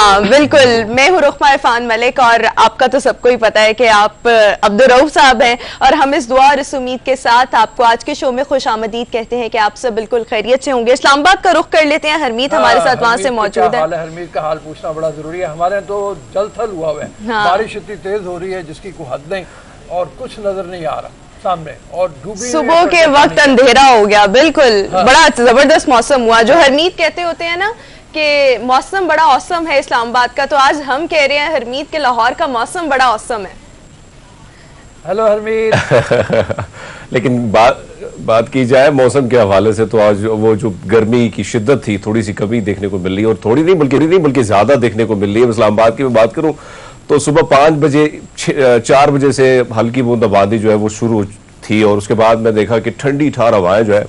ہاں بالکل، میں ہوں رخمہ عرفان ملک اور آپ کا تو سب کو ہی پتا ہے کہ آپ عبدالرؤف صاحب ہیں، اور ہم اس دعا اور اس امید کے ساتھ آپ کو آج کے شو میں خوش آمدید کہتے ہیں کہ آپ سب بالکل خیریت سے ہوں گے۔ اسلام آباد کا رخ کر لیتے ہیں، حرمیت ہمارے ساتھ وہاں سے موجود ہے۔ حرمیت کا حال پوچھنا بڑا ضروری ہے، ہمارے تو جل تھل ہوا ہوا ہے، بارش اتنی تیز ہو رہی ہے جس کی کوئی حد نہیں، اور کچھ نظر نہیں آ رہا سامنے، اور صبح کے وقت اندھیرا ہو گیا، بالکل بڑا زبردست موسم ہوا۔ جو حرمیت کہتے ہوتے ہیں نا کہ موسم بڑا اوسم ہے اسلام آباد کا، تو آج ہم کہہ رہے ہیں حرمیت کے لاہور کا موسم بڑا اوسم ہے۔ ہیلو حرمیت۔ لیکن بات کی جائے موسم کے حوالے سے تو آج وہ جو گرمی کی شدت تھی تھوڑی سی کمی دیکھنے کو مل رہی ہے، اور تھوڑی نہیں بلکہ زیادہ دیکھنے کو مل رہی ہے۔ اسلام آباد کی میں بات کروں تو صبح 5 بجے 4 بجے سے ہلکی بوندا باندی جو ہے وہ شروع تھی، اور اس کے بعد میں دیکھا کہ ٹھنڈی ٹھار ہوائیں جو ہے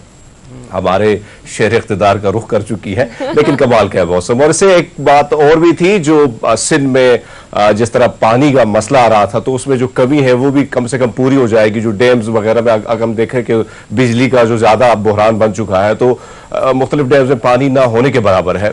ہمارے شہر اقتدار کا رخ کر چکی ہے، لیکن کمال کا ہے موسم۔ اور اس سے ایک بات اور بھی تھی، جو سندھ میں جس طرح پانی کا مسئلہ آ رہا تھا تو اس میں جو کمی ہے وہ بھی کم سے کم پوری ہو جائے گی۔ جو ڈیمز وغیرہ میں اگر ہم دیکھیں کہ بجلی کا جو زیادہ بحران بن چکا ہے، تو مختلف ڈیمز میں پانی نہ ہونے کے برابر ہے،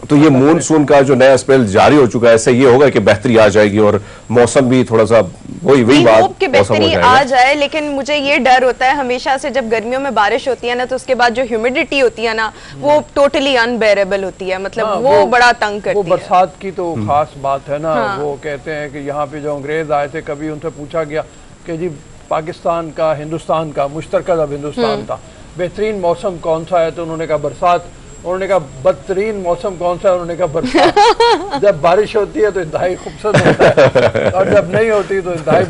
تو یہ مونسون کا جو نیا اسپیل جاری ہو چکا ہے، اس سے یہ ہوگا کہ بہتری آ جائے گی اور موسم بھی تھوڑا سا وہی بات بہتری آ جائے۔ لیکن مجھے یہ ڈر ہوتا ہے ہمیشہ سے، جب گرمیوں میں بارش ہوتی ہے نا تو اس کے بعد جو ہیومیڈیٹی ہوتی ہے نا وہ ٹوٹلی انبیریبل ہوتی ہے، مطلب وہ بڑا تنگ کرتی ہے۔ وہ برسات کی تو خاص بات ہے نا، وہ کہتے ہیں کہ یہاں پہ جو انگریز آئے تھے، کبھی ان سے پوچھا گیا کہ جی پاکستان کا ہندوستان کا مشترکہ جب ہندوستان تھا بہترین موسم کون سا ہے، تو انہوں نے کہا برسات۔ انہوں نے کہا بدترین موسم کون سا ہے، انہوں نے کہا برسات۔ جب بارش ہوتی ہے تو انتہائی خوبصورت ہوتا ہے، اور جب نہیں ہوتی تو انتہائی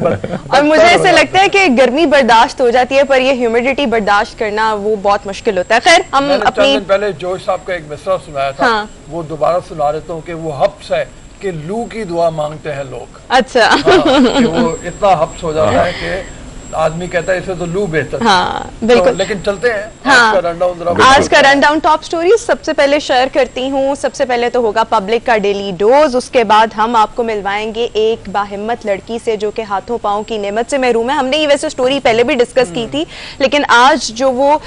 اور مجھے ایسے لگتا ہے کہ گرمی برداشت ہو جاتی ہے پر یہ ہیومیڈیٹی برداشت کرنا وہ بہت مشکل ہوتا ہے۔ خیر ہم چند دن پہلے جوش صاحب کا ایک مصرع سنایا تھا، وہ دوبارہ سنا دیتا ہوں کہ وہ حبس ہے کہ لو کی دعا مانگتے ہیں لوگ۔ اچھا، وہ اتنا حبس ہو جاتا ہے کہ آدمی کہتا ہے اسے تو لو بہتر۔ ہاں بالکل، لیکن چلتے ہیں آج کا رن ڈاؤن ٹاپ سٹوریز سب سے پہلے شیئر کرتی ہوں۔ سب سے پہلے تو ہوگا پبلک کا ڈیلی ڈوز، اس کے بعد ہم آپ کو ملوائیں گے ایک باہمت لڑکی سے جو کہ ہاتھوں پاؤں کی نعمت سے محروم ہے۔ ہم نے یہ ویسے سٹوری پہلے بھی ڈسکس کی تھی، لیکن آج جو وہ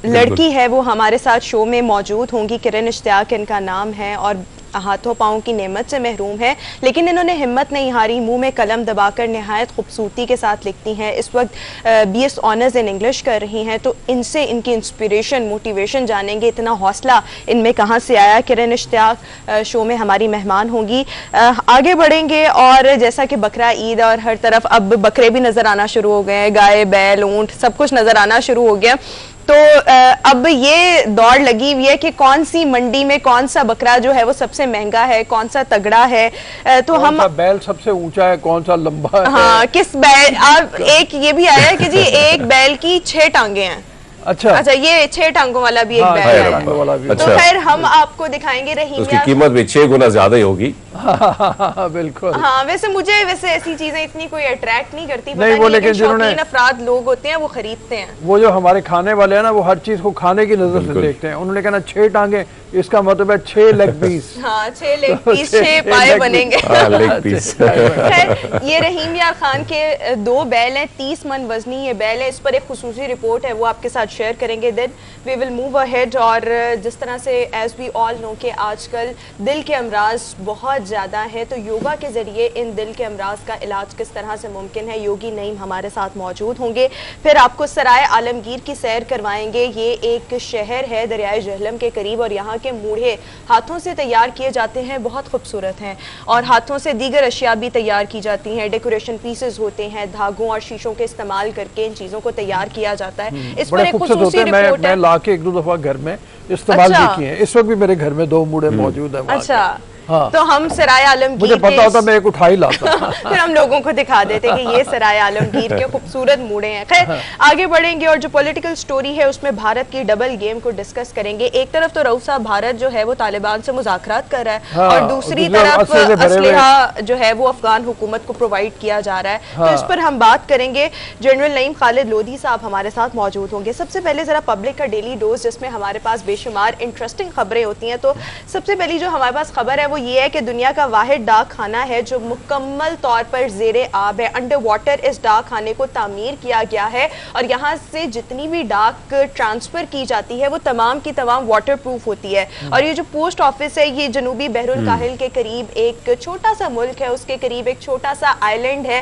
لڑکی ہے وہ ہمارے ساتھ شو میں موجود ہوں گی۔ کرن اشتیاق ان کا نام ہے، اور ہاتھوں پاؤں کی نعمت سے محروم ہے، لیکن انہوں نے ہمت نہیں ہاری، منہ میں قلم دبا کر نہایت خوبصورتی کے ساتھ لکھتی ہیں۔ اس وقت BS آنرز ان انگلش کر رہی ہیں، تو ان سے ان کی انسپیریشن موٹیویشن جانیں گے، اتنا حوصلہ ان میں کہاں سے آیا۔ کرن اشتیاق شو میں ہماری مہمان ہوں گی۔ آگے بڑھیں گے، اور جیسا کہ بقرہ عید اور ہر طرف اب بکرے بھی نظر آنا شروع ہو گئے ہیں، گائے بیل اونٹ سب کچھ نظر آنا شروع ہو گیا، تو اب یہ دوڑ لگی ہوئی ہے کہ کون سی منڈی میں کون سا بکرا جو ہے وہ سب سے مہنگا ہے، کون سا تگڑا ہے، تو ہم بیل سب سے اونچا ہے، کون سا لمبا ہے، ہاں کس بیل، اب ایک یہ بھی آیا ہے کہ جی ایک بیل کی 6 ٹانگیں ہیں۔ اچھا یہ 6 ٹانگوں والا بھی ایک بیل ہے، تو خیر ہم آپ کو دکھائیں گے رحیم، اس کی قیمت بھی 6 گنا زیادہ ہی ہوگی۔ بالکل ہاں ویسے مجھے ایسی چیزیں اتنی کوئی اٹریکٹ نہیں کرتی، لیکن شوقین افراد لوگ ہوتے ہیں وہ خریدتے ہیں۔ وہ جو ہمارے کھانے والے ہیں نا، وہ ہر چیز کو کھانے کی نظر سے دیکھتے ہیں۔ انہوں نے کہا 6 ٹانگیں، اس کا مطلب ہے 6 لیگ پیس۔ ہاں 6 لیگ پیس، 6 پائے بنیں گے۔ یہ رحیم یار خان کے 2 بیل ہیں، 30 من وزنی یہ بیل ہے، اس پر ایک خصوصی رپورٹ ہے وہ آپ کے ساتھ شیئر کریں گے، دین وی ول موو اہیڈ۔ اور جس طرح سے ایز وی آل نو کہ آج کل دل کے امراض بہت زیادہ ہیں، تو یوگا کے ذریعے ان دل کے امراض کا علاج کس طرح سے ممکن ہے، یوگی نعیم ہمارے ساتھ موجود ہوں گے۔ پھر آپ کو سرائے عالمگیر کی سیر کروائیں گے، یہ ایک شہر ہے دریائے جہلم کے قریب، اور یہاں کے موڑھے ہاتھوں سے تیار کیے جاتے ہیں، بہت خوبصورت ہیں، اور ہاتھوں سے دیگر اشیاء بھی تیار کی جاتی ہیں، ڈیکوریشن پیسز ہوتے ہیں، دھاگوں اور شیشوں کے استعمال کر کے ان چیزوں کو تیار کیا جاتا ہے۔ اس پر ایک خصوصی رپورٹ ہے، میں لا کے 1-2 دفعہ گھر میں استعمال بھی کیے ہیں، اس وقت بھی میرے گھر میں 2 موڑے موجود ہیں۔ اچھا تو ہم سرائے عالمگیر، مجھے پتا ہوتا میں ایک اٹھا ہی لاتا، پھر ہم لوگوں کو دکھا دیتے کہ یہ سرائے عالمگیر کے خوبصورت موڑے ہیں۔ خیر آگے بڑھیں گے، اور جو پولیٹیکل سٹوری ہے اس میں بھارت کی ڈبل گیم کو ڈسکس کریں گے۔ ایک طرف تو رؤوف صاحب بھارت جو ہے وہ طالبان سے مذاکرات کر رہا ہے، اور دوسری طرف اسلحہ جو ہے وہ افغان حکومت کو پرووائڈ کیا جا رہا ہے، تو اس پر ہم بات کریں گے۔ جنرل نعیم خالد لودھی صاحب ہمارے ساتھ موجود ہوں گے۔ سب سے پہلے ذرا پبلک کا ڈیلی ڈوز، جس میں ہمارے پاس بے شمار انٹرسٹنگ خبریں ہوتی ہیں، تو سب سے پہلی جو ہمارے پاس خبر ہے وہ یہ ہے کہ دنیا کا واحد ڈاک خانہ ہے جو مکمل طور پر زیر آب ہے. انڈر واٹر اس ڈاک خانے کو تعمیر کیا گیا ہے اور یہاں سے جتنی بھی ڈاک ٹرانسفر کی جاتی ہے وہ تمام کی تمام واٹر پروف ہوتی ہے. اور یہ جو پوسٹ آفس ہے یہ جنوبی بحر الکاہل کے قریب ایک چھوٹا سا ملک ہے, اس کے قریب ایک چھوٹا سا آئیلینڈ ہے,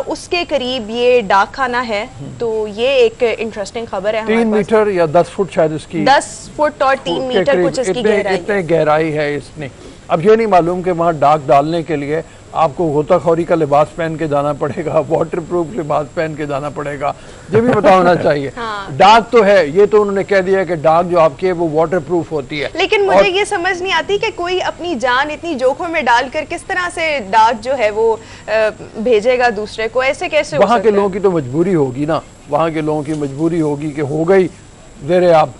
اس کے قریب یہ ڈاک خانہ ہے. تو یہ ایک انٹرسٹنگ خبر ہے. 3 میٹر یا 10 فٹ شاید اس کی, 10 فٹ اور 3 میٹر کچھ اس کی گہرائی, اتنے گہرائی ہے اس نے. اب یہ نہیں معلوم کہ وہاں ڈاک ڈالنے کے لیے آپ کو غوطہ خوری کا لباس پہن کے جانا پڑے گا, واٹر پروف لباس پہن کے جانا پڑے گا, یہ بھی پتا ہونا چاہیے. ڈاک تو ہے, یہ تو انہوں نے کہہ دیا کہ ڈاک جو آپ کی ہے وہ واٹر پروف ہوتی ہے. لیکن مجھے یہ سمجھ نہیں آتی کہ کوئی اپنی جان اتنی جوکھوں میں ڈال کر کس طرح سے ڈاک جو ہے وہ بھیجے گا دوسرے کو, ایسے کیسے ہو سکتا ہے؟ وہاں کے لوگوں کی تو مجبوری ہوگی نا, وہاں کے لوگوں کی مجبوری ہوگی کہ ہو گئی زیر آب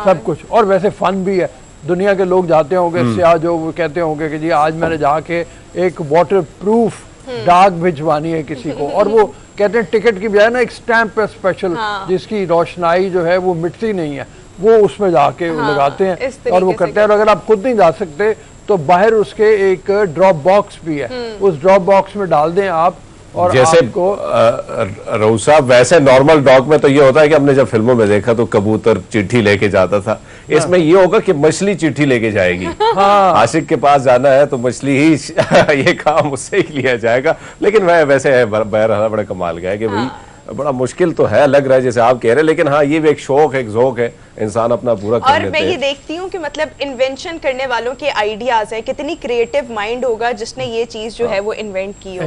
سب کچھ. اور ویسے فن بھی ہے, دنیا کے لوگ جاتے ہوں گے سیاح جو وہ کہتے ہوں گے کہ جی آج میں نے جا کے ایک واٹر پروف ڈاک بھجوانی ہے کسی کو, اور وہ کہتے ہیں ٹکٹ کی بجائے نا ایک سٹیمپ پہ اسپیشل جس کی روشنائی جو ہے وہ مٹتی نہیں ہے, وہ اس میں جا کے لگاتے ہیں اور وہ کرتے ہیں. اور اگر آپ خود نہیں جا سکتے تو باہر اس کے ایک ڈراپ باکس بھی ہے, اس ڈراپ باکس میں ڈال دیں آپ. اور جیسے رؤوف صاحب ویسے نارمل ڈاک میں تو یہ ہوتا ہے کہ ہم نے جب فلموں میں دیکھا تو کبوتر چٹھی لے کے جاتا تھا, اس میں یہ ہوگا کہ مچھلی چٹھی لے کے جائے گی. عاشق کے پاس جانا ہے تو مچھلی ہی یہ کام اس سے ہی لیا جائے گا. لیکن ویسے بہرحال بڑا کمال گیا کہ بھائی بڑا مشکل تو ہے, لگ رہا ہے جیسے آپ کہہ رہے ہیں, لیکن ہاں یہ بھی ایک شوق ہے, ایک ذوق ہے, انسان اپنا پورا کر لیتے ہیں. اور میں یہ دیکھتی ہوں کہ مطلب انوینشن کرنے والوں کے آئیڈیاز ہیں, کتنی کریٹو مائنڈ ہوگا جس نے یہ چیز جو ہے وہ انوینٹ کی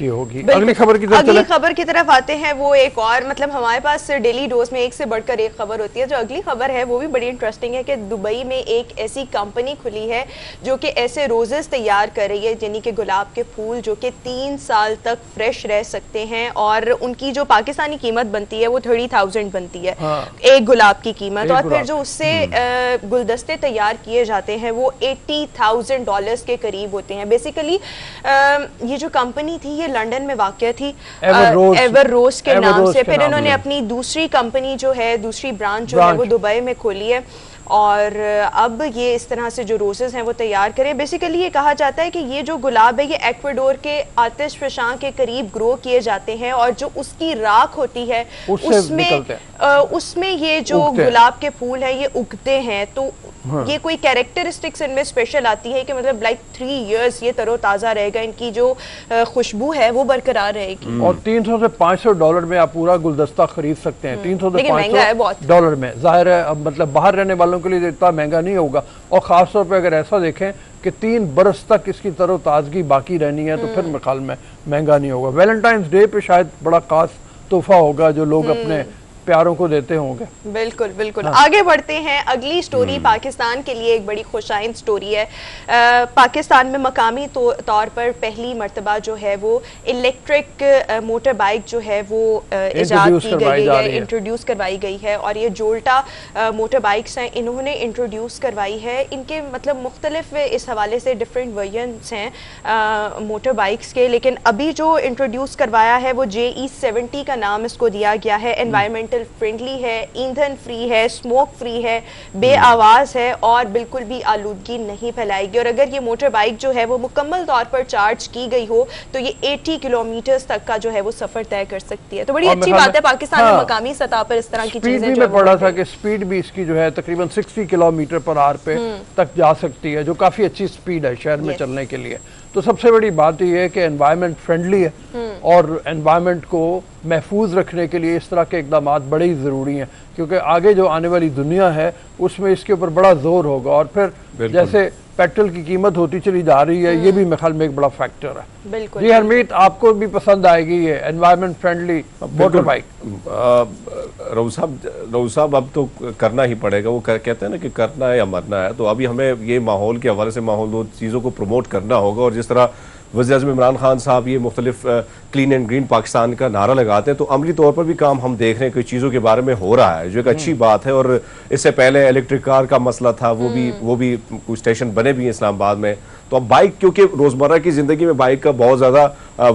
ہوگی. اگلی خبر کی طرف آتے ہیں. وہ ایک اور مطلب ہمارے پاس ڈیلی ڈوز میں ایک سے بڑھ کر ایک خبر ہوتی ہے. جو اگلی خبر ہے وہ بھی بڑی انٹرسٹنگ ہے کہ دبئی میں ایک ایسی کمپنی کھلی ہے جو کہ ایسے روزز تیار کر رہی ہے, یعنی کہ گلاب کے پھول جو کہ 3 سال تک فریش رہ سکتے ہیں, اور ان کی جو پاکستانی قیمت بنتی ہے وہ 30,000 بنتی ہے ایک گلاب کی قیمت, اور پھر جو اس سے گلدستے تیار کیے جاتے ہیں وہ $80,000 کے قریب ہوتے ہیں. بیسیکلی یہ جو کمپنی تھی یہ لنڈن میں واقع تھی ایور روز کے نام سے, پھر انہوں نے اپنی دوسری کمپنی جو ہے, دوسری برانچ جو ہے وہ دبئی میں کھولی ہے, اور اب یہ اس طرح سے جو روزز ہیں وہ تیار کریں. بیسیکلی یہ کہا جاتا ہے کہ یہ جو گلاب ہے یہ ایکویڈور کے آتش فشاں کے قریب گرو کیے جاتے ہیں, اور جو اس کی راکھ ہوتی ہے اس میں یہ جو گلاب کے پھول ہیں یہ اگتے ہیں. تو یہ کوئی کیریکٹرسٹکس ان میں اسپیشل آتی ہے کہ مطلب لائک 3 ایئرز یہ تر و تازہ رہے گا, ان کی جو خوشبو ہے وہ برقرار رہے گی. اور $300 سے $500 میں آپ پورا گلدستہ خرید سکتے ہیں. $300 سے $500 میں, ظاہر ہے اب مطلب باہر رہنے والوں کے لیے اتنا مہنگا نہیں ہوگا. اور خاص طور پہ اگر ایسا دیکھیں کہ 3 برس تک اس کی تر و تازگی باقی رہنی ہے تو پھر میرے خیال میں مہنگا نہیں ہوگا. ویلنٹائنز ڈے پہ شاید بڑا خاص تحفہ ہوگا جو لوگ اپنے پیاروں کو دیتے ہوں گے. بالکل بالکل. آگے بڑھتے ہیں. اگلی سٹوری پاکستان کے لیے ایک بڑی خوشائند سٹوری ہے. پاکستان میں مقامی طور پر پہلی مرتبہ جو ہے وہ الیکٹرک موٹر بائک جو ہے وہ ایجاد کی گئی ہے, انٹروڈیوس کروائی گئی ہے, اور یہ جولٹا موٹر بائکس ہیں, انہوں نے انٹروڈیوس کروائی ہے. ان کے مطلب مختلف اس حوالے سے ڈفرینٹ ورژنس ہیں موٹر بائکس کے, لیکن ابھی جو انٹروڈیوس کروایا ہے وہ JE70 کا نام اس کو دیا گیا ہے. انوائرمنٹ فرینڈلی ہے, ایندھن فری ہے, سموک فری ہے, بے آواز ہے, اور بالکل بھی آلودگی نہیں پھیلائے گی. اور اگر یہ موٹر بائک جو ہے وہ مکمل طور پر چارج کی گئی ہو تو یہ 80 کلومیٹرز تک کا جو ہے وہ سفر طے کر سکتی ہے. تو بڑی اچھی بات ہے پاکستان میں مقامی سطح پر اس طرح کی چیزیں جو میں پڑھا تھا کہ سپیڈ بھی اس کی جو ہے تقریباً 60 کلومیٹر پر آور پہ تک جا سکتی ہے, جو کافی اچھی سپیڈ ہے شہر میں چلنے کے لیے. تو سب سے بڑی بات یہ ہے کہ انوائرمنٹ فرینڈلی ہے, اور انوائرمنٹ کو محفوظ رکھنے کے لیے اس طرح کے اقدامات بڑے ہی ضروری ہیں, کیونکہ آگے جو آنے والی دنیا ہے اس میں اس کے اوپر بڑا زور ہوگا. اور پھر جیسے پیٹرول کی قیمت ہوتی چلی جا رہی ہے, یہ بھی میرے خیال میں ایک بڑا فیکٹر ہے. جی ہرمیت, آپ کو بھی پسند آئے گی یہ انوائرمنٹ فرینڈلی موٹر بائک؟ رؤوف صاحب اب تو کرنا ہی پڑے گا, وہ کہتے ہیں نا کہ کرنا ہے یا مرنا ہے. تو ابھی ہمیں یہ ماحول کے حوالے سے ماحول دو چیزوں کو پروموٹ کرنا ہوگا, اور جس طرح وزیر اعظم عمران خان صاحب یہ مختلف کلین اینڈ گرین پاکستان کا نعرہ لگاتے ہیں, تو عملی طور پر بھی کام ہم دیکھ رہے ہیں کچھ چیزوں کے بارے میں ہو رہا ہے, جو ایک اچھی بات ہے. اور اس سے پہلے الیکٹرک کار کا مسئلہ تھا, وہ بھی کچھ اسٹیشن بنے بھی ہیں اسلام آباد میں. تو اب بائک, کیونکہ روزمرہ کی زندگی میں بائک کا بہت زیادہ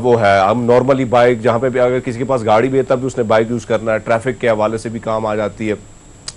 وہ ہے, ہم نارملی بائک جہاں پہ بھی اگر کسی کے پاس گاڑی بھی ہے تب بھی اس نے بائک یوز کرنا ہے, ٹریفک کے حوالے سے بھی کام آ جاتی ہے.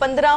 15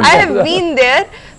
I have been there,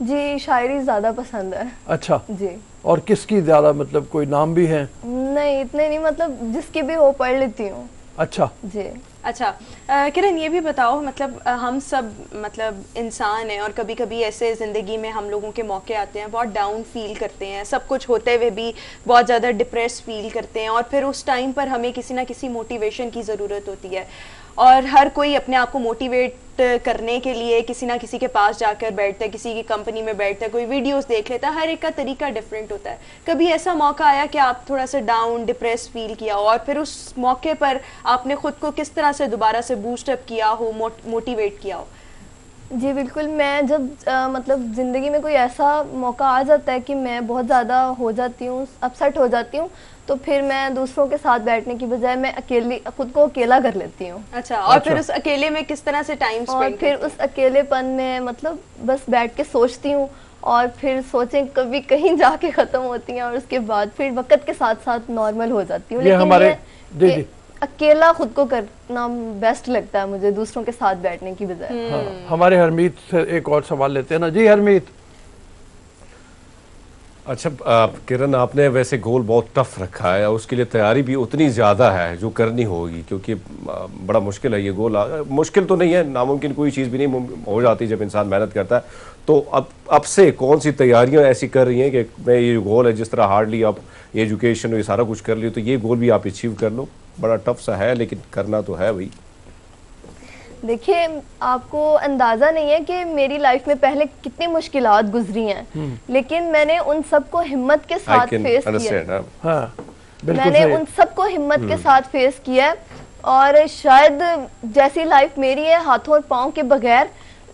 جی شاعری زیادہ پسند ہے. اچھا جی. اور کس کی زیادہ مطلب کوئی نام بھی ہے؟ نہیں اتنے نہیں, مطلب جس کی بھی ہو پڑھ لیتی ہوں. اچھا جی. اچھا کرن یہ بھی بتاؤ, مطلب ہم سب مطلب انسان ہیں اور کبھی کبھی ایسے زندگی میں ہم لوگوں کے موقع آتے ہیں بہت ڈاؤن فیل کرتے ہیں, سب کچھ ہوتے ہوئے بھی بہت زیادہ ڈپریس فیل کرتے ہیں, اور پھر اس ٹائم پر ہمیں کسی نہ کسی موٹیویشن کی ضرورت ہوتی ہے, اور ہر کوئی اپنے آپ کو موٹیویٹ کرنے کے لیے کسی نہ کسی کے پاس جا کر بیٹھتا ہے, کسی کی کمپنی میں بیٹھتا ہے, کوئی ویڈیوز دیکھ لیتا ہے, ہر ایک کا طریقہ ڈفرینٹ ہوتا ہے. کبھی ایسا موقع آیا کہ آپ تھوڑا سا ڈاؤن ڈپریس فیل کیا ہو اور پھر اس موقع پر آپ نے خود کو کس طرح سے دوبارہ سے بوسٹ اپ کیا ہو, موٹیویٹ کیا ہو؟ جی بالکل, میں جب مطلب زندگی میں کوئی ایسا موقع آ جاتا ہے کہ میں بہت زیادہ ہو جاتی ہوں, اپسیٹ ہو جاتی ہوں, تو پھر میں دوسروں کے ساتھ بیٹھنے کی بجائے میں خود کو اکیلا کر لیتی ہوں. اچھا, اور پھر اس اکیلے میں کس طرح سے ٹائم اور اسپینڈ؟ پھر اس اکیلے پن میں مطلب بس بیٹھ کے سوچتی ہوں, اور پھر سوچیں کبھی کہیں جا کے ختم ہوتی ہیں, اور اس کے بعد پھر وقت کے ساتھ ساتھ نارمل ہو جاتی ہوں. لیکن اکیلا خود کو کرنا بیسٹ لگتا ہے مجھے دوسروں کے ساتھ بیٹھنے کی بجائے. ہمارے ہرمیت سے ایک اور سوال لیتے ہیں نا. جی ہرمیت. اچھا کرن, آپ نے ویسے گول بہت ٹف رکھا ہے, اس کے لیے تیاری بھی اتنی زیادہ ہے جو کرنی ہوگی, کیونکہ بڑا مشکل ہے یہ گول. مشکل تو نہیں ہے, ناممکن کوئی چیز بھی نہیں ہو جاتی جب انسان محنت کرتا ہے. تو اب سے کون سی تیاریاں ایسی کر رہی ہیں کہ میں یہ گول ہے, جس طرح ہارڈلی آپ ایجوکیشن یہ سارا کچھ کر لی, تو یہ گول بھی آپ اچیو کر لو؟ بڑا ٹف سا ہے لیکن کرنا تو ہے بھائی. دیکھیے آپ کو اندازہ نہیں ہے کہ میری لائف میں پہلے کتنی مشکلات گزری ہیں, لیکن میں نے ان سب کو ہمت کے ساتھ فیس کیا. میں نے ان سب کو ہمت کے ساتھ فیس کیا, اور شاید جیسی لائف میری ہے ہاتھوں اور پاؤں کے بغیر,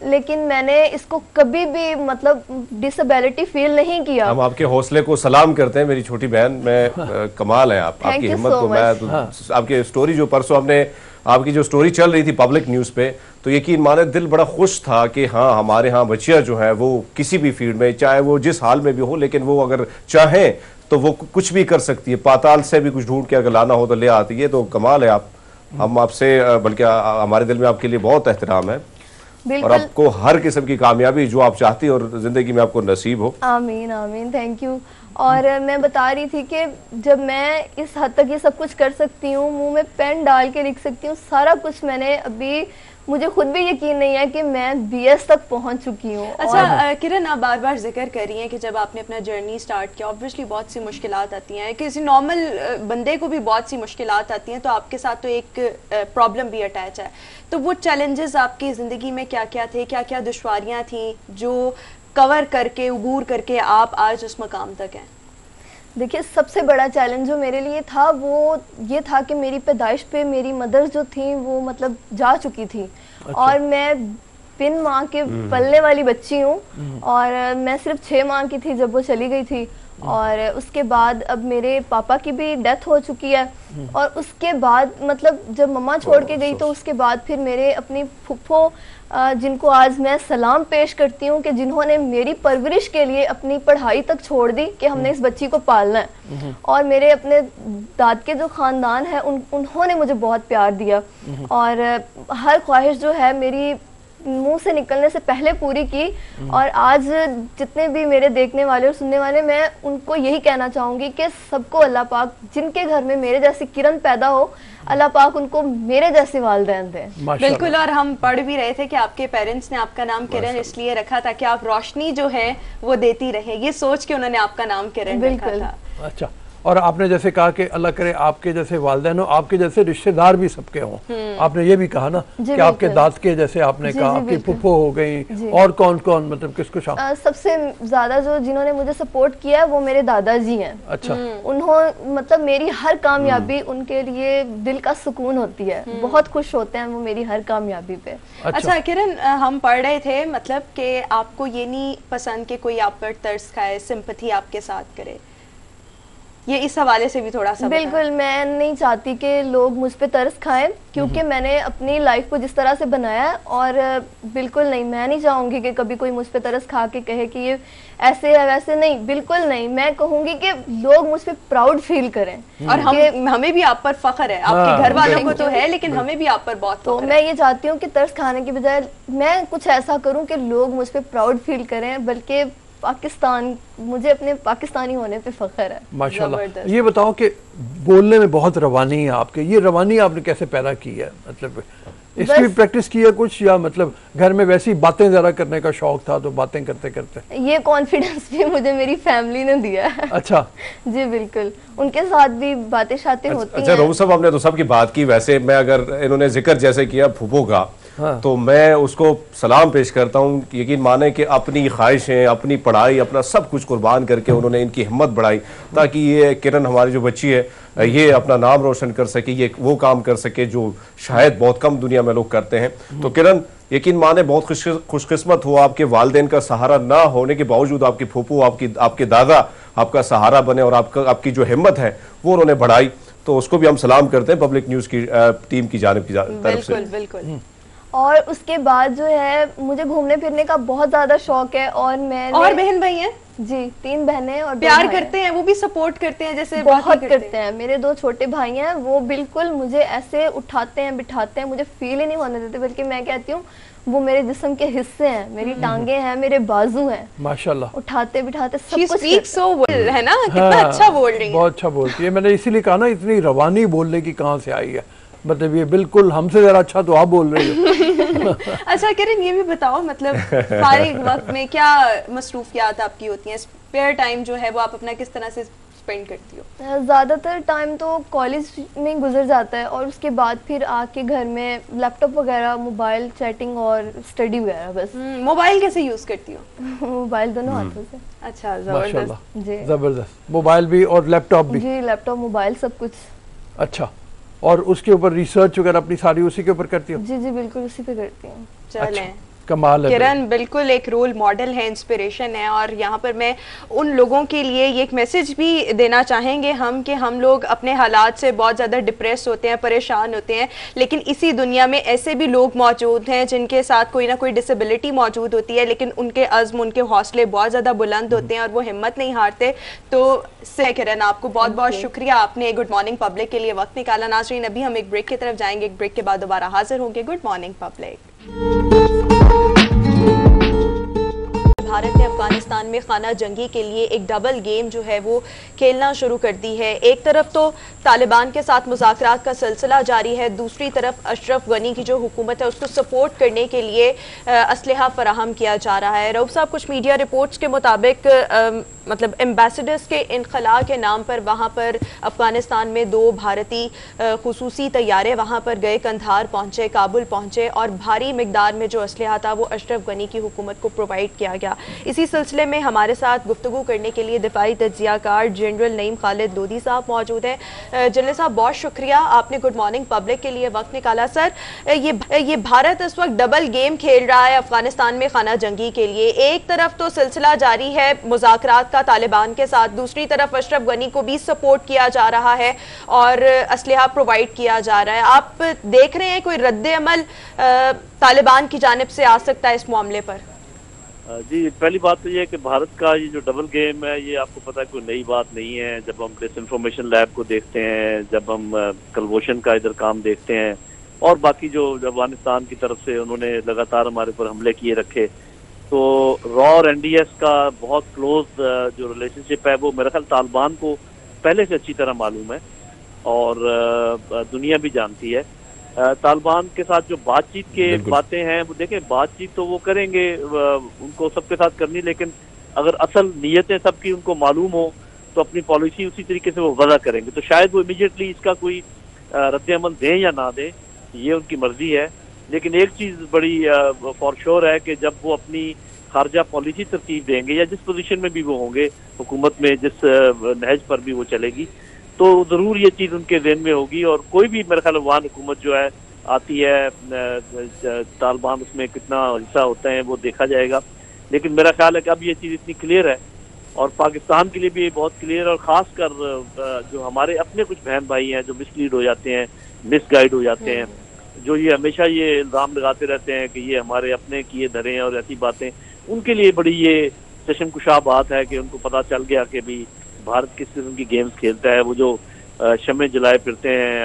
لیکن میں نے اس کو کبھی بھی مطلب ڈسیبلٹی فیل نہیں کیا. ہم آپ کے حوصلے کو سلام کرتے ہیں میری چھوٹی بہن. میں کمال ہے آپ کی ہمت کو. میں آپ کی سٹوری جو پرسوں ہم نے آپ کی جو سٹوری چل رہی تھی پبلک نیوز پہ, تو یقین مانے دل بڑا خوش تھا کہ ہاں ہمارے ہاں بچیاں جو ہیں وہ کسی بھی فیلڈ میں, چاہے وہ جس حال میں بھی ہو, لیکن وہ اگر چاہیں تو وہ کچھ بھی کر سکتی ہے. پاتال سے بھی کچھ ڈھونڈ کے اگر لانا ہو تو لے آتی ہے. تو کمال ہے آپ. ہم آپ سے بلکہ ہمارے دل میں آپ کے لیے بہت احترام ہے, اور آپ کو ہر قسم کی کامیابی جو آپ چاہتی ہیں اور زندگی میں آپ کو نصیب ہو. آمین آمین, تھینک یو. اور میں بتا رہی تھی کہ جب میں اس حد تک یہ سب کچھ کر سکتی ہوں, منہ میں پین ڈال کے لکھ سکتی ہوں, سارا کچھ میں نے ابھی مجھے خود بھی یقین نہیں ہے کہ میں بی ایس تک پہنچ چکی ہوں. اچھا کرن, آپ بار بار ذکر کر رہی ہیں کہ جب آپ نے اپنا جرنی سٹارٹ کیا obviously بہت سی مشکلات آتی ہیں, کسی نارمل بندے کو بھی بہت سی مشکلات آتی ہیں, تو آپ کے ساتھ تو ایک پرابلم بھی اٹیچ ہے. تو وہ چیلنجز آپ کی زندگی میں کیا کیا تھے, کیا کیا دشواریاں تھیں جو کور کر کے عبور کر کے آپ آج اس مقام تک ہیں؟ دیکھیے سب سے بڑا چیلنج جو میرے لیے تھا وہ یہ تھا کہ میری پیدائش پہ میری مدر جو تھیں وہ مطلب جا چکی تھی. اور میں بن ماں کے پلنے والی بچی ہوں, اور میں صرف 6 ماہ کی تھی جب وہ چلی گئی تھی, اور اس کے بعد اب میرے پاپا کی بھی ڈیتھ ہو چکی ہے. اور اس کے بعد مطلب جب مما چھوڑ کے گئی تو اس کے بعد پھر میرے اپنی پھپھو, جن کو آج میں سلام پیش کرتی ہوں کہ جنہوں نے میری پرورش کے لیے اپنی پڑھائی تک چھوڑ دی کہ ہم نے اس بچی کو پالنا ہے. اور میرے اپنے داد کے جو خاندان ہے انہوں نے مجھے بہت پیار دیا, اور ہر خواہش جو ہے میری منہ سے نکلنے سے پہلے پوری کی. اور آج جتنے بھی میرے دیکھنے والے اور سننے والے, میں ان کو یہی کہنا چاہوں گی کہ سب کو اللہ پاک جن کے گھر میں میرے جیسی کرن پیدا ہو, اللہ پاک ان کو میرے جیسے والدین دیں. بالکل, اور ہم پڑھ بھی رہے تھے کہ آپ کے پیرنٹس نے آپ کا نام کرن اس لیے رکھا تھا کہ آپ روشنی جو ہے وہ دیتی رہے, یہ سوچ کے انہوں نے آپ کا نام کرن رکھا تھا. اچھا, اور آپ نے جیسے کہا کہ اللہ کرے آپ کے جیسے والدین ہو, آپ کے جیسے رشتہ دار بھی سب کے ہوں. آپ نے یہ بھی کہا نا کہ آپ کے داد کے جیسے آپ نے کہا آپ کی پھپھو ہو گئی, اور کون کون مطلب کس کو سب سے زیادہ جنہوں نے مجھے سپورٹ کیا ہے وہ میرے دادا جی ہیں. اچھا, انہوں مطلب میری ہر کامیابی ان کے لیے دل کا سکون ہوتی ہے, بہت خوش ہوتے ہیں وہ میری ہر کامیابی پہ. اچھا کرن, ہم پڑھ رہے تھے مطلب کہ آپ کو یہ نہیں پسند کہ کوئی آپ پر ترس کھائے, سمپتھی آپ کے ساتھ کرے. یہ اس حوالے سے بھی تھوڑا سا بالکل میں نہیں چاہتی کہ لوگ مجھ پہ ترس کھائیں، کیونکہ میں نے اپنی لائف کو جس طرح سے بنایا ہے، اور بالکل نہیں، میں نہیں چاہوں گی کہ کبھی کوئی مجھ پہ ترس کھا کے کہے کہ یہ ایسے ہے ویسے، نہیں، بالکل نہیں. میں کہوں گی کہ لوگ مجھ پہ پراؤڈ فیل کریں، اور ہمیں بھی آپ پر فخر ہے، آپ کے گھر والوں کو تو ہے لیکن ہمیں بھی آپ پر بہت تو میں یہ چاہتی ہوں کہ ترس کھانے کی بجائے میں کچھ ایسا کروں کہ لوگ مجھ پہ پراؤڈ فیل کریں، بلکہ پاکستان، مجھے اپنے پاکستانی ہونے پہ فخر ہے. ماشاءاللہ. یہ بتاؤ کہ بولنے میں بہت روانی ہے آپ کے، یہ روانی آپ نے کیسے پیدا کی ہے؟ مطلب اس کی پریکٹس کی ہے کچھ، یا مطلب گھر میں ویسی باتیں زیادہ کرنے کا شوق تھا تو باتیں کرتے کرتے؟ یہ کانفیڈنس بھی مجھے میری فیملی نے دیا ہے. اچھا جی بالکل، ان کے ساتھ بھی باتیں شاتیں ہوتی ہیں. اچھا رؤوف صاحب، آپ نے تو سب کی بات کی، ویسے میں اگر انہوں نے ذکر جیسے کیا پھوپھو کا، تو میں اس کو سلام پیش کرتا ہوں. یقین مانیں کہ اپنی خواہشیں، اپنی پڑھائی، اپنا سب کچھ قربان کر کے انہوں نے ان کی ہمت بڑھائی تاکہ یہ کرن ہماری جو بچی ہے یہ اپنا نام روشن کر سکے، یہ وہ کام کر سکے جو شاید بہت کم دنیا میں لوگ کرتے ہیں. تو کرن یقین مانیں بہت خوش قسمت ہو، آپ کے والدین کا سہارا نہ ہونے کے باوجود آپ کے پھوپھو، آپ کے دادا آپ کا سہارا بنے، اور آپ کی جو ہمت ہے وہ انہوں نے بڑھائی. تو اس کو بھی ہم سلام کرتے ہیں پبلک نیوز کی ٹیم کی جانب کی طرف سے. بالکل بالکل. اور اس کے بعد جو ہے مجھے گھومنے پھرنے کا بہت زیادہ شوق ہے، اور میں اور بہن بھائی ہیں؟ جی 3 بہنیں اور پیار کرتے ہیں، وہ بھی سپورٹ کرتے ہیں جیسے بہت کرتے ہیں. میرے 2 چھوٹے بھائی ہیں، وہ بالکل مجھے ایسے اٹھاتے ہیں بٹھاتے ہیں، مجھے فیل ہی نہیں ہونے دیتے، بلکہ میں کہتی ہوں وہ میرے جسم کے حصے ہیں، میری ٹانگیں ہیں، میرے بازو ہیں. ماشاءاللہ. اٹھاتے بٹھاتے سب کچھ ہے نا، کتنا اچھا بول رہی ہیں. بہت اچھا بولتی ہے. میں نے اسی لیے کہا نا اتنی روانی بولنے کی کہاں سے آئی ہے، مطلب یہ بالکل ہم سے ذرا اچھا تو آپ بول رہے ہو. اچھا کرن، یہ بھی بتاؤ مطلب فارغ وقت میں کیا مصروفیات آپ کی ہوتی ہیں؟ اسپیئر ٹائم جو ہے وہ آپ اپنا کس طرح سے اسپینڈ کرتی ہو؟ زیادہ تر ٹائم تو کالج میں گزر جاتا ہے، اور اس کے بعد پھر آ کے گھر میں لیپ ٹاپ وغیرہ، موبائل چیٹنگ اور اسٹڈی وغیرہ. بس موبائل کیسے یوز کرتی ہو؟ موبائل دونوں ہاتھوں سے. اچھا زبردست. جی زبردست. موبائل بھی اور لیپ ٹاپ بھی؟ جی لیپ ٹاپ موبائل سب کچھ. اچھا. اور اس کے اوپر ریسرچ وغیرہ اپنی ساری اسی کے اوپر کرتی ہو؟ جی جی بالکل اسی پہ کرتی ہوں. چلیں کمال ہے. کرن بالکل ایک رول ماڈل ہے، انسپریشن ہے، اور یہاں پر میں ان لوگوں کے لیے یہ ایک میسج بھی دینا چاہیں گے ہم کہ ہم لوگ اپنے حالات سے بہت زیادہ ڈپریس ہوتے ہیں، پریشان ہوتے ہیں، لیکن اسی دنیا میں ایسے بھی لوگ موجود ہیں جن کے ساتھ کوئی نہ کوئی ڈسیبلٹی موجود ہوتی ہے، لیکن ان کے عزم، ان کے حوصلے بہت زیادہ بلند ہوتے ہیں اور وہ ہمت نہیں ہارتے. تو کرن آپ کو بہت بہت شکریہ، آپ نے گڈ مارننگ پبلک کے لیے وقت نکالا. ناظرین ابھی ہم ایک بریک کی طرف جائیں گے، ایک بریک کے بعد دوبارہ حاضر ہوں گے. Good morning public. بھارت نے افغانستان میں خانہ جنگی کے لیے ایک ڈبل گیم جو ہے وہ کھیلنا شروع کر دی ہے. ایک طرف تو طالبان کے ساتھ مذاکرات کا سلسلہ جاری ہے، دوسری طرف اشرف غنی کی جو حکومت ہے اس کو سپورٹ کرنے کے لیے اسلحہ فراہم کیا جا رہا ہے. رؤوف صاحب، کچھ میڈیا رپورٹس کے مطابق مطلب ایمبیسڈرز کے انخلاء کے نام پر وہاں پر افغانستان میں 2 بھارتی خصوصی طیارے وہاں پر گئے، کندھار پہنچے، کابل پہنچے، اور بھاری مقدار میں جو اسلحہ تھا وہ اشرف غنی کی حکومت کو پرووائڈ کیا گیا. اسی سلسلے میں ہمارے ساتھ گفتگو کرنے کے لیے دفاعی تجزیہ کار جنرل نعیم خالد لودھی صاحب موجود ہیں. جنرل صاحب بہت شکریہ، آپ نے گڈ مارننگ پبلک کے لیے وقت نکالا. سر، یہ بھارت اس وقت ڈبل گیم کھیل رہا ہے افغانستان میں خانہ جنگی کے لیے. ایک طرف تو سلسلہ جاری ہے مذاکرات کا طالبان کے ساتھ، دوسری طرف اشرف غنی کو بھی سپورٹ کیا جا رہا ہے اور اسلحہ پرووائڈ کیا جا رہا ہے. آپ دیکھ رہے ہیں کوئی رد عمل طالبان کی جانب سے آ سکتا ہے اس معاملے پر؟ جی، پہلی بات تو یہ ہے کہ بھارت کا یہ جو ڈبل گیم ہے یہ آپ کو پتہ ہے کوئی نئی بات نہیں ہے. جب ہم ڈس انفارمیشن لیب کو دیکھتے ہیں، جب ہم کلبوشن کا ادھر کام دیکھتے ہیں، اور باقی جو افغانستان کی طرف سے انہوں نے لگاتار ہمارے پر حملے کیے رکھے، تو را اور این ڈی ایس کا بہت کلوز جو ریلیشن شپ ہے وہ میرا خیال طالبان کو پہلے سے اچھی طرح معلوم ہے اور دنیا بھی جانتی ہے. طالبان کے ساتھ جو بات چیت کے باتیں ہیں وہ دیکھیں، بات چیت تو وہ کریں گے، ان کو سب کے ساتھ کرنی، لیکن اگر اصل نیتیں سب کی ان کو معلوم ہو تو اپنی پالیسی اسی طریقے سے وہ وضع کریں گے. تو شاید وہ امیڈیٹلی اس کا کوئی رد عمل دیں یا نہ دیں، یہ ان کی مرضی ہے. لیکن ایک چیز بڑی فار شور ہے کہ جب وہ اپنی خارجہ پالیسی ترتیب دیں گے یا جس پوزیشن میں بھی وہ ہوں گے حکومت میں، جس نہج پر بھی وہ چلے گی، تو ضرور یہ چیز ان کے ذہن میں ہوگی. اور کوئی بھی میرے خیال افغان حکومت جو ہے آتی ہے، طالبان اس میں کتنا حصہ ہوتا ہے وہ دیکھا جائے گا. لیکن میرا خیال ہے کہ اب یہ چیز اتنی کلیئر ہے اور پاکستان کے لیے بھی بہت کلیئر، اور خاص کر جو ہمارے اپنے کچھ بہن بھائی ہیں جو مس لیڈ ہو جاتے ہیں، مس گائیڈ ہو جاتے ہیں، جو یہ ہمیشہ یہ الزام لگاتے رہتے ہیں کہ یہ ہمارے اپنے کیے دھرے ہیں اور ایسی باتیں، ان کے لیے بڑی یہ چشم کشا بات ہے کہ ان کو پتہ چل گیا کہ بھی بھارت کس قسم کی گیمز کھیلتا ہے۔ وہ جو شمع جلائے پھرتے ہیں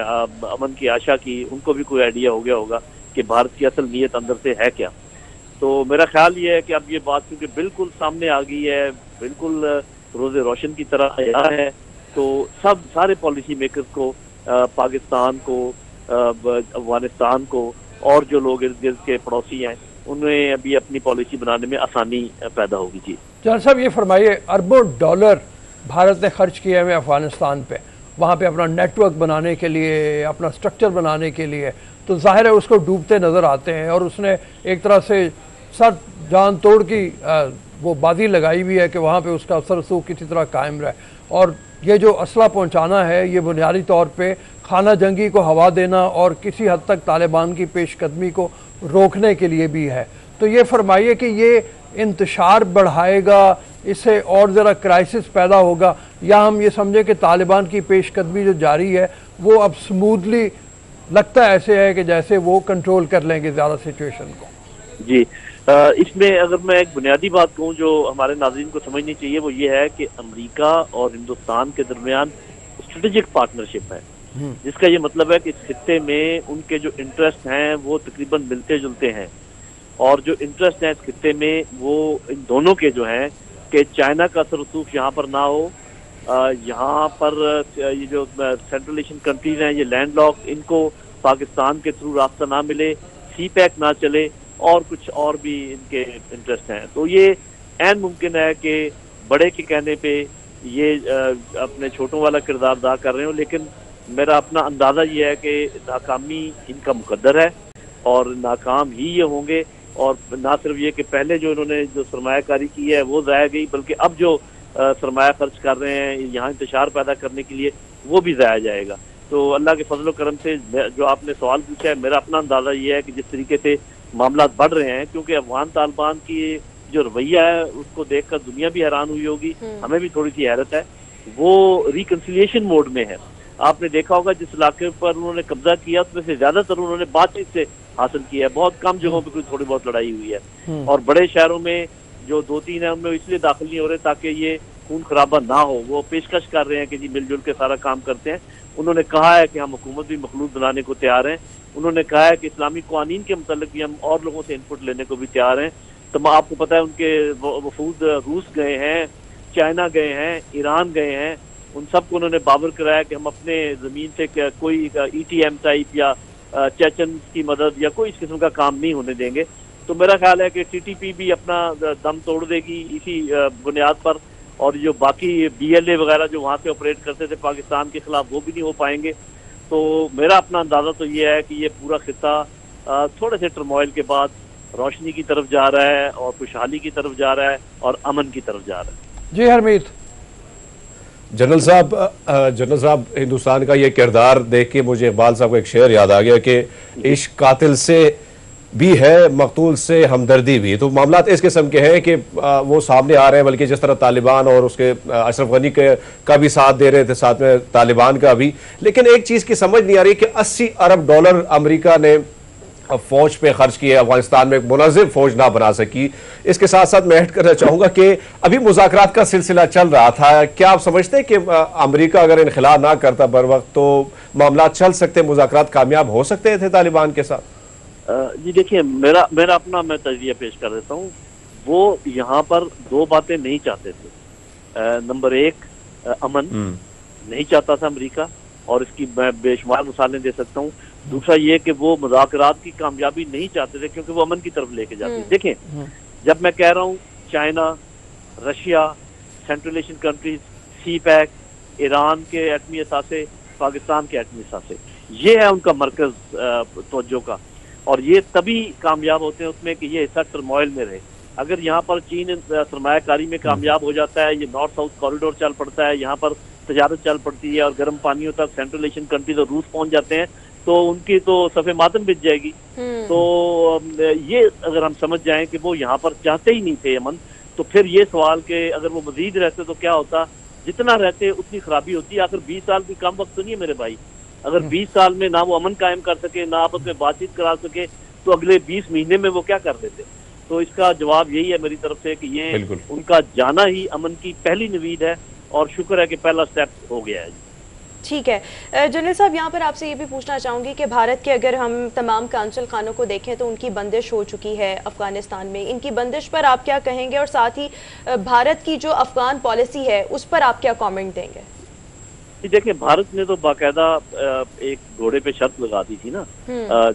امن کی آشا کی، ان کو بھی کوئی آئیڈیا ہو گیا ہوگا کہ بھارت کی اصل نیت اندر سے ہے کیا۔ تو میرا خیال یہ ہے کہ اب یہ بات کیونکہ بالکل سامنے آ گئی ہے، بالکل روز روشن کی طرح عیاں ہے، تو سارے پالیسی میکرز کو، پاکستان کو، افغانستان کو اور جو لوگ ارد گرد کے پڑوسی ہیں، انہیں ابھی اپنی پالیسی بنانے میں آسانی پیدا ہوگی۔ جی جنرل صاحب یہ فرمائیے، اربوں ڈالر بھارت نے خرچ کیے ہوئے افغانستان پہ، وہاں پہ اپنا نیٹ ورک بنانے کے لیے، اپنا سٹرکچر بنانے کے لیے، تو ظاہر ہے اس کو ڈوبتے نظر آتے ہیں، اور اس نے ایک طرح سے سر جان توڑ کی وہ بازی لگائی ہوئی ہے کہ وہاں پہ اس کا اثر رسوخ کسی طرح قائم رہے، اور یہ جو اسلحہ پہنچانا ہے یہ بنیادی طور پہ خانہ جنگی کو ہوا دینا اور کسی حد تک طالبان کی پیش قدمی کو روکنے کے لیے بھی ہے۔ تو یہ فرمائیے کہ یہ انتشار بڑھائے گا، اس سے اور ذرا کرائسس پیدا ہوگا، یا ہم یہ سمجھیں کہ طالبان کی پیش قدمی جو جاری ہے وہ اب سمودلی لگتا ہے ایسے ہے کہ جیسے وہ کنٹرول کر لیں گے زیادہ سچویشن کو؟ جی اس میں اگر میں ایک بنیادی بات کہوں جو ہمارے ناظرین کو سمجھنی چاہیے، وہ یہ ہے کہ امریکہ اور ہندوستان کے درمیان اسٹریٹجک پارٹنرشپ ہے، جس کا یہ مطلب ہے کہ اس خطے میں ان کے جو انٹرسٹ ہیں وہ تقریباً ملتے جلتے ہیں، اور جو انٹرسٹ ہیں اس خطے میں وہ ان دونوں کے جو ہیں کہ چائنا کا اثر رسوخ یہاں پر نہ ہو، یہاں پر یہ جو سینٹرل ایشین کنٹریز ہیں یہ لینڈ لاک، ان کو پاکستان کے تھرو راستہ نہ ملے، سی پیک نہ چلے، اور کچھ اور بھی ان کے انٹرسٹ ہیں۔ تو یہ عین ممکن ہے کہ بڑے کے کہنے پہ یہ اپنے چھوٹوں والا کردار ادا کر رہے ہوں، لیکن میرا اپنا اندازہ یہ ہے کہ ناکامی ان کا مقدر ہے اور ناکام ہی یہ ہوں گے، اور نہ صرف یہ کہ پہلے جو انہوں نے جو سرمایہ کاری کی ہے وہ ضائع گئی، بلکہ اب جو سرمایہ خرچ کر رہے ہیں یہاں انتشار پیدا کرنے کے لیے وہ بھی ضائع جائے گا۔ تو اللہ کے فضل و کرم سے جو آپ نے سوال پوچھا ہے، میرا اپنا اندازہ یہ ہے کہ جس طریقے سے معاملات بڑھ رہے ہیں، کیونکہ افغان طالبان کی جو رویہ ہے اس کو دیکھ کر دنیا بھی حیران ہوئی ہوگی، ہمیں بھی تھوڑی سی حیرت ہے، وہ ریکنسیلیشن موڈ میں ہے۔ آپ نے دیکھا ہوگا جس علاقے پر انہوں نے قبضہ کیا اس میں سے زیادہ تر انہوں نے بات چیت سے حاصل کیا ہے، بہت کم جگہوں پہ کوئی تھوڑی بہت لڑائی ہوئی ہے، اور بڑے شہروں میں جو 2-3 ہیں ان میں اس لیے داخل نہیں ہو رہے تاکہ یہ خون خرابہ نہ ہو۔ وہ پیشکش کر رہے ہیں کہ جی مل جل کے سارا کام کرتے ہیں۔ انہوں نے کہا ہے کہ ہم حکومت بھی مخلوط بنانے کو تیار ہیں، انہوں نے کہا ہے کہ اسلامی قوانین کے متعلق بھی ہم اور لوگوں سے انپٹ لینے کو بھی تیار ہیں۔ تو آپ کو پتہ ہے ان کے وفود روس گئے ہیں، چائنا گئے ہیں، ایران گئے ہیں، ان سب کو انہوں نے بابر کرایا کہ ہم اپنے زمین سے کوئی ای ٹی ایم ٹائپ یا چیچن کی مدد یا کوئی اس قسم کا کام نہیں ہونے دیں گے۔ تو میرا خیال ہے کہ ٹی ٹی پی بھی اپنا دم توڑ دے گی اسی بنیاد پر، اور جو باقی بی ایل اے وغیرہ جو وہاں سے آپریٹ کرتے تھے پاکستان کے خلاف وہ بھی نہیں ہو پائیں گے۔ تو میرا اپنا اندازہ تو یہ ہے کہ یہ پورا خطہ تھوڑے سے ٹرموائل کے بعد روشنی کی طرف جا رہا ہے اور خوشحالی کی طرف جا رہا ہے اور امن کی طرف جا رہا ہے۔ جی حرمیت۔ جنرل صاحب ہندوستان کا یہ کردار دیکھ کے مجھے اقبال صاحب کا ایک شعر یاد آ گیا کہ عشق قاتل سے بھی ہے مقتول سے ہمدردی بھی۔ تو معاملات اس قسم کے ہیں کہ وہ سامنے آ رہے ہیں، بلکہ جس طرح طالبان اور اس کے اشرف غنی کا بھی ساتھ دے رہے تھے، ساتھ میں طالبان کا بھی، لیکن ایک چیز کی سمجھ نہیں آ رہی کہ 80 ارب ڈالر امریکہ نے فوج پہ خرچ کیے، افغانستان میں ایک منظم فوج نہ بنا سکی۔ اس کے ساتھ ساتھ میں ایڈ کرنا چاہوں گا کہ ابھی مذاکرات کا سلسلہ چل رہا تھا، کیا آپ سمجھتے ہیں کہ امریکہ اگر انخلا نہ کرتا بر وقت تو معاملات چل سکتے، مذاکرات کامیاب ہو سکتے تھے طالبان کے ساتھ؟ جی دیکھیے، میرا اپنا میں تجزیہ پیش کر دیتا ہوں۔ وہ یہاں پر دو باتیں نہیں چاہتے تھے۔ نمبر ایک، امن نہیں چاہتا تھا امریکہ، اور اس کی میں بے شمار مثالیں دے سکتا ہوں۔ دوسرا یہ کہ وہ مذاکرات کی کامیابی نہیں چاہتے تھے کیونکہ وہ امن کی طرف لے کے جاتے ہیں۔ دیکھیں، جب میں کہہ رہا ہوں China, Russia, central Asian countries, CPEC, Iran کے ایٹمی اثاثے، پاکستان کے ایٹمی اثاثے، یہ ہے ان کا مرکز توجہ کا، اور یہ تبھی کامیاب ہوتے ہیں اس میں کہ یہ حصہ ٹرموائل میں رہے۔ اگر یہاں پر چین سرمایہ کاری میں کامیاب ہو جاتا ہے، یہ نارتھ ساؤتھ کوریڈور چل پڑتا ہے، یہاں پر تجارت چل پڑتی ہے اور گرم پانیوں تک سینٹرل ایشین کنٹریز اور روس پہنچ جاتے ہیں، تو ان کی تو صف ماتم بچ جائے گی۔ تو یہ اگر ہم سمجھ جائیں کہ وہ یہاں پر چاہتے ہی نہیں تھے امن، تو پھر یہ سوال کہ اگر وہ مزید رہتے تو کیا ہوتا، جتنا رہتے اتنی خرابی ہوتی ہے. آخر 20 سال کوئی کم وقت تو نہیں ہے میرے بھائی. اگر 20 سال میں نہ وہ امن قائم کر سکے، نہ آپس میں بات چیت کرا سکے، تو اگلے 20 مہینے میں وہ کیا کر دیتے. تو اس کا جواب یہی ہے میری طرف سے کہ یہ ان کا جانا ہی امن کی پہلی نوید ہے، اور شکر ہے کہ پہلا سٹیپ ہو گیا ہے. ٹھیک ہے جنرل صاحب، یہاں پر آپ سے یہ بھی پوچھنا چاہوں گی کہ بھارت کے اگر ہم تمام قونصل خانوں کو دیکھیں تو ان کی بندش ہو چکی ہے افغانستان میں. ان کی بندش پر آپ کیا کہیں گے، اور ساتھ ہی بھارت کی جو افغان پالیسی ہے اس پر آپ کیا کامنٹ دیں گے؟ دیکھیں، بھارت نے تو باقاعدہ ایک گھوڑے پہ شرط لگا دی تھی نا،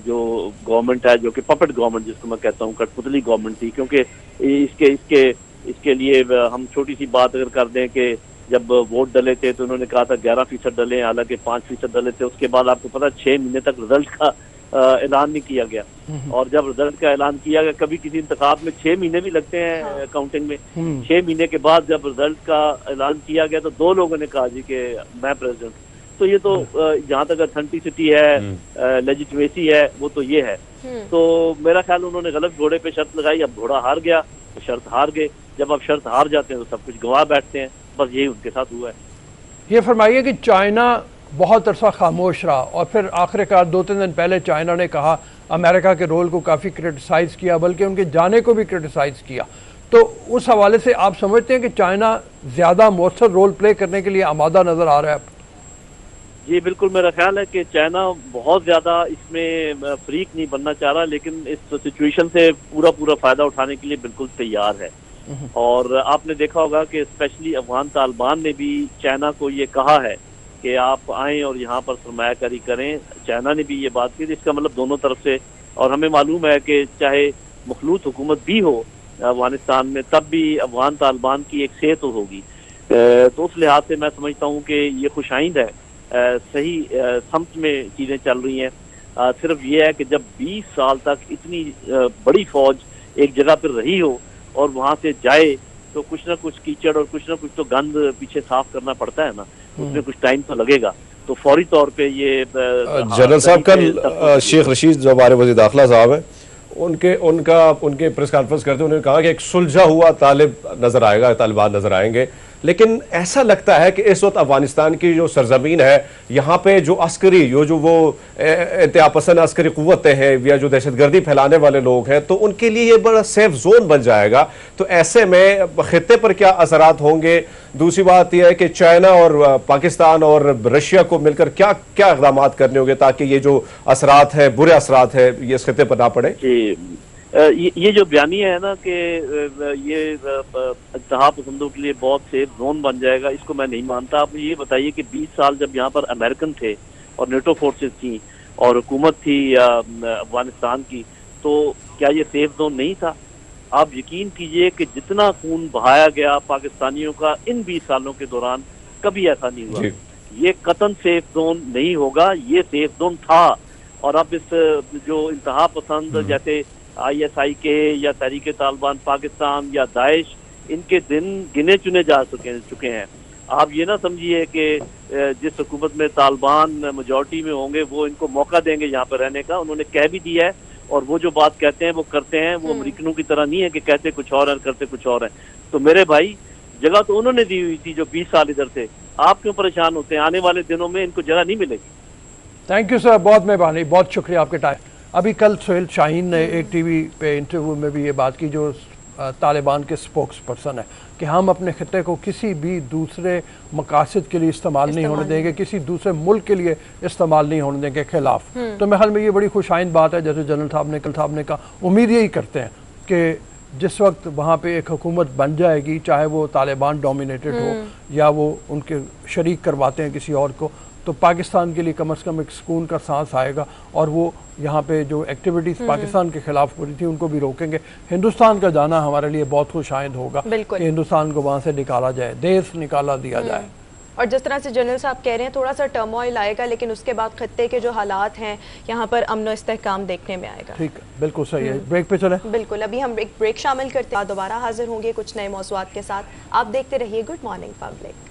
جو گورنمنٹ ہے، جو کہ پپٹ گورنمنٹ جس کو میں کہتا ہوں، کٹ پتلی گورنمنٹ تھی. کیونکہ اس کے لیے ہم چھوٹی سی بات اگر کر دیں کہ جب ووٹ ڈلے تھے تو انہوں نے کہا تھا 11% ڈلے، حالانکہ 5% ڈلے تھے. اس کے بعد آپ کو پتا 6 مہینے تک رزلٹ کا اعلان نہیں کیا گیا. اور جب رزلٹ کا اعلان کیا گیا، کبھی کسی انتخاب میں 6 مہینے بھی لگتے ہیں کاؤنٹنگ میں. 6 مہینے کے بعد جب رزلٹ کا اعلان کیا گیا تو 2 لوگوں نے کہا جی کہ میں پریزیڈنٹ. تو یہ تو جہاں تک اتھینٹسٹی ہے، لیجیٹمیسی ہے، وہ تو یہ ہے. تو میرا خیال انہوں نے غلط گھوڑے پہ شرط لگائی. اب گھوڑا ہار گیا تو شرط ہار گئے. جب آپ شرط ہار جاتے ہیں تو سب کچھ گنوا بیٹھتے ہیں. بس یہی ان کے ساتھ ہوا ہے. یہ فرمائیے کہ چائنا بہت عرصہ خاموش رہا، اور پھر آخر کار 2-3 دن پہلے چائنا نے کہا، امریکہ کے رول کو کافی کرٹیسائز کیا، بلکہ ان کے جانے کو بھی کرٹیسائز کیا. تو اس حوالے سے آپ سمجھتے ہیں کہ چائنا زیادہ مؤثر رول پلے کرنے کے لیے آمادہ نظر آ رہا ہے؟ جی بالکل، میرا خیال ہے کہ چائنا بہت زیادہ اس میں فریق نہیں بننا چاہ رہا، لیکن اس سچویشن سے پورا فائدہ اٹھانے کے لیے بالکل تیار ہے. اور آپ نے دیکھا ہوگا کہ اسپیشلی افغان طالبان نے بھی چائنا کو یہ کہا ہے کہ آپ آئیں اور یہاں پر سرمایہ کاری کریں. چائنا نے بھی یہ بات کی. اس کا مطلب دونوں طرف سے، اور ہمیں معلوم ہے کہ چاہے مخلوط حکومت بھی ہو افغانستان میں، تب بھی افغان طالبان کی ایک صحت تو ہوگی. تو اس لحاظ سے میں سمجھتا ہوں کہ یہ خوش آئند ہے، صحیح سمت میں چیزیں چل رہی ہیں. صرف یہ ہے کہ جب 20 سال تک اتنی بڑی فوج ایک جگہ پر رہی ہو اور وہاں سے جائے تو کچھ نہ کچھ کیچڑ اور کچھ نہ کچھ تو گند پیچھے صاف کرنا پڑتا ہے نا. اس میں کچھ ٹائم تو لگے گا. تو فوری طور پہ یہ جنرل صاحب کل شیخ رشید جو ہمارے وزیر داخلہ صاحب ہیں، ان کے پریس کانفرنس کرتے انہوں نے کہا کہ ایک سلجھا ہوا طالبان نظر آئیں گے. لیکن ایسا لگتا ہے کہ اس وقت افغانستان کی جو سرزمین ہے، یہاں پہ جو وہ انتہا پسند عسکری قوتیں ہیں یا جو دہشت گردی پھیلانے والے لوگ ہیں، تو ان کے لیے یہ بڑا سیف زون بن جائے گا. تو ایسے میں خطے پر کیا اثرات ہوں گے؟ دوسری بات یہ ہے کہ چائنا اور پاکستان اور رشیا کو مل کر کیا اقدامات کرنے ہوں گے تاکہ یہ جو اثرات ہے، برے اثرات ہے، یہ اس خطے پر نہ پڑے؟ یہ جو بیانیہ ہے نا کہ یہ انتہا پسندوں کے لیے بہت سیف زون بن جائے گا، اس کو میں نہیں مانتا. آپ مجھے یہ بتائیے کہ 20 سال جب یہاں پر امریکن تھے اور نیٹو فورسز تھیں اور حکومت تھی افغانستان کی، تو کیا یہ سیف زون نہیں تھا؟ آپ یقین کیجئے کہ جتنا خون بہایا گیا پاکستانیوں کا ان 20 سالوں کے دوران، کبھی ایسا نہیں ہوا. یہ قطعاً سیف زون نہیں ہوگا، یہ سیف زون تھا. اور اب اس جو انتہا پسند جیسے ISI کے یا تحریک طالبان پاکستان یا داعش، ان کے دن گنے چنے جا چکے ہیں. آپ یہ نہ سمجھیے کہ جس حکومت میں طالبان میجورٹی میں ہوں گے وہ ان کو موقع دیں گے یہاں پہ رہنے کا. انہوں نے کہہ بھی دیا ہے، اور وہ جو بات کہتے ہیں وہ کرتے ہیں. وہ امریکنوں کی طرح نہیں ہے کہ کہتے کچھ اور ہیں کرتے کچھ اور ہیں. تو میرے بھائی، جگہ تو انہوں نے دی ہوئی تھی جو 20 سال ادھر تھے. آپ کیوں پریشان ہوتے ہیں؟ آنے والے دنوں میں ان کو جگہ نہیں ملے گی. تھینک یو سر، بہت مہربانی، بہت شکریہ آپ کے ٹائم. ابھی کل سہیل شاہین نے ایک ٹی وی پہ انٹرویو میں بھی یہ بات کی، جو طالبان کے سپوکس پرسن ہے، کہ ہم اپنے خطے کو کسی بھی دوسرے مقاصد کے لیے استعمال نہیں ہونے دیں گے، کسی دوسرے ملک کے لیے استعمال نہیں ہونے دیں گے خلاف. تو میرے خیال میں یہ بڑی خوش آئند بات ہے. جیسے جنرل صاحب نے کہا، امید یہی کرتے ہیں کہ جس وقت وہاں پہ ایک حکومت بن جائے گی، چاہے وہ طالبان ڈومینیٹڈ ہو یا وہ ان کے شریک کرواتے ہیں کسی اور کو، تو پاکستان کے لیے کم از کم ایک سکون کا سانس آئے گا. اور وہ یہاں پہ جو ایکٹیویٹیز پاکستان کے خلاف ہو رہی تھی ان کو بھی روکیں گے. ہندوستان کا جانا ہمارے لیے بہت خوش آئند ہوگا کہ ہندوستان کو وہاں سے نکالا جائے، دیش نکالا دیا جائے. اور جس طرح سے جنرل صاحب کہہ رہے ہیں تھوڑا سا ٹرموائل آئے گا، لیکن اس کے بعد خطے کے جو حالات ہیں یہاں پر امن و استحکام دیکھنے میں آئے گا. ٹھیک ہے، بالکل صحیح ہے. بریک پہ چلیں. بالکل، ابھی ہم ایک بریک شامل کرتے ہیں، دوبارہ حاضر ہوں گے کچھ نئے موضوعات کے ساتھ. آپ دیکھتے رہیے گڈ مارننگ پبلک.